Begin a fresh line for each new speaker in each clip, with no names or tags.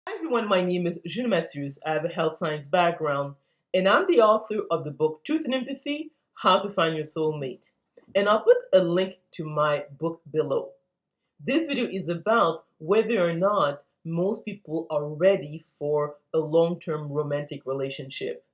Hi everyone, my name is Junon Macéus. I have a health science background, and I'm the author of the book Truth and Empathy: How to Find Your Soulmate. And I'll put a link to my book below. This video is about whether or not most people are ready for a long-term romantic relationship.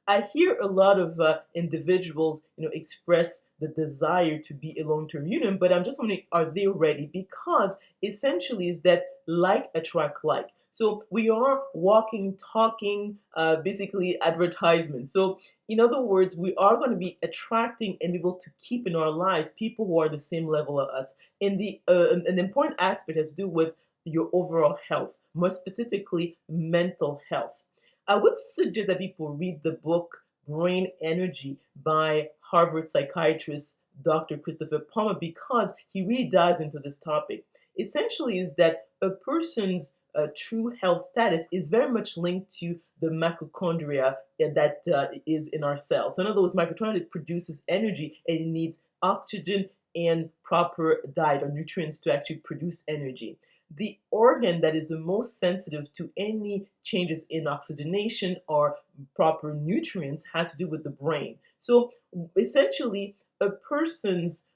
I hear a lot of individuals, express the desire to be a long-term union, but I'm just wondering, are they ready? Because essentially, is that like attract like. So we are walking, talking, basically advertisements. So in other words, we are going to be attracting and able to keep in our lives people who are the same level as us. And an important aspect has to do with your overall health, more specifically mental health. I would suggest that people read the book Brain Energy by Harvard psychiatrist Dr. Christopher Palmer because he really dives into this topic. Essentially, is that a person's true health status is very much linked to the mitochondria that is in our cells. So, in other words, mitochondria produces energy and it needs oxygen and proper diet or nutrients to actually produce energy. The organ that is the most sensitive to any changes in oxygenation or proper nutrients has to do with the brain. So essentially, a person's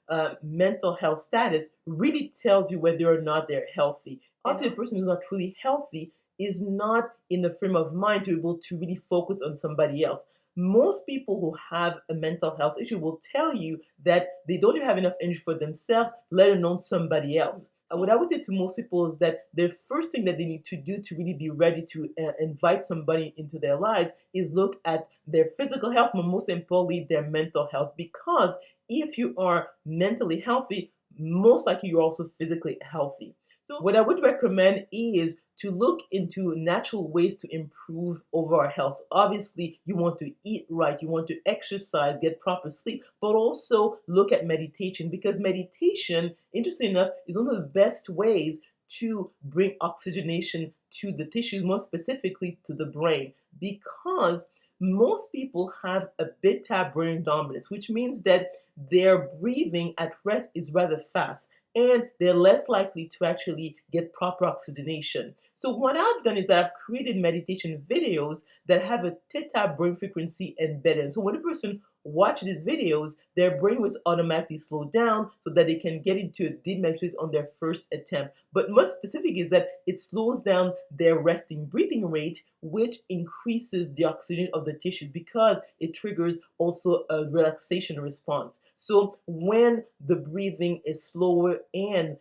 mental health status really tells you whether or not they're healthy. Obviously, a person who's not truly healthy is not in the frame of mind to be able to really focus on somebody else. Most people who have a mental health issue will tell you that they don't even have enough energy for themselves, let alone somebody else. What I would say to most people is that the first thing that they need to do to really be ready to invite somebody into their lives is look at their physical health, but most importantly, their mental health. Because if you are mentally healthy, most likely you're also physically healthy. So what I would recommend is to look into natural ways to improve overall health. Obviously, you want to eat right, you want to exercise, get proper sleep, but also look at meditation because meditation, interesting enough, is one of the best ways to bring oxygenation to the tissues, more specifically to the brain, because most people have a beta brain dominance, which means that their breathing at rest is rather fast and they're less likely to actually get proper oxygenation. So what I've done is that I've created meditation videos that have a theta brain frequency embedded. So when a person watches these videos, their brain was automatically slowed down so that they can get into a deep meditation on their first attempt. But more specific is that it slows down their resting breathing rate, which increases the oxygen of the tissues because it triggers also a relaxation response. So when the breathing is slower and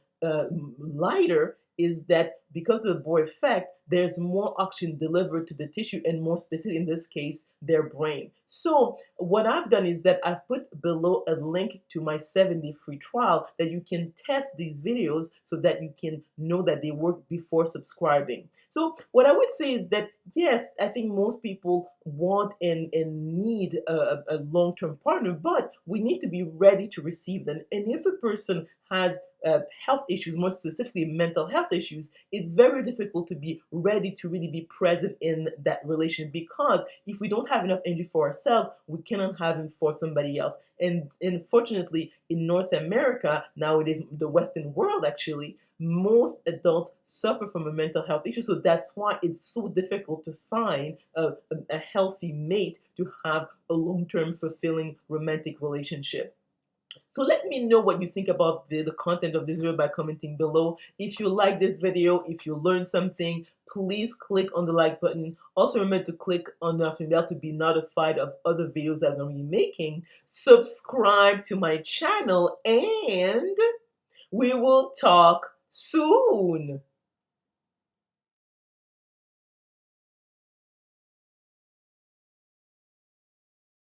lighter, is that because of the Bohr effect, there's more oxygen delivered to the tissue and more specific in this case, their brain. So what I've done is that I've put below a link to my 7-day free trial that you can test these videos so that you can know that they work before subscribing. So what I would say is that yes, I think most people want and need a long-term partner, but we need to be ready to receive them. And if a person has health issues, more specifically mental health issues, it's very difficult to be ready to really be present in that relation because if we don't have enough energy for ourselves, we cannot have it for somebody else. And unfortunately, in North America, nowadays, the Western world actually, most adults suffer from a mental health issue. So that's why it's so difficult to find a healthy mate to have a long-term fulfilling romantic relationship. So let me know what you think about the content of this video by commenting below. If you like this video, if you learned something, please click on the like button. Also remember to click on the notification bell to be notified of other videos that I'm going to be making. Subscribe to my channel and we will talk soon.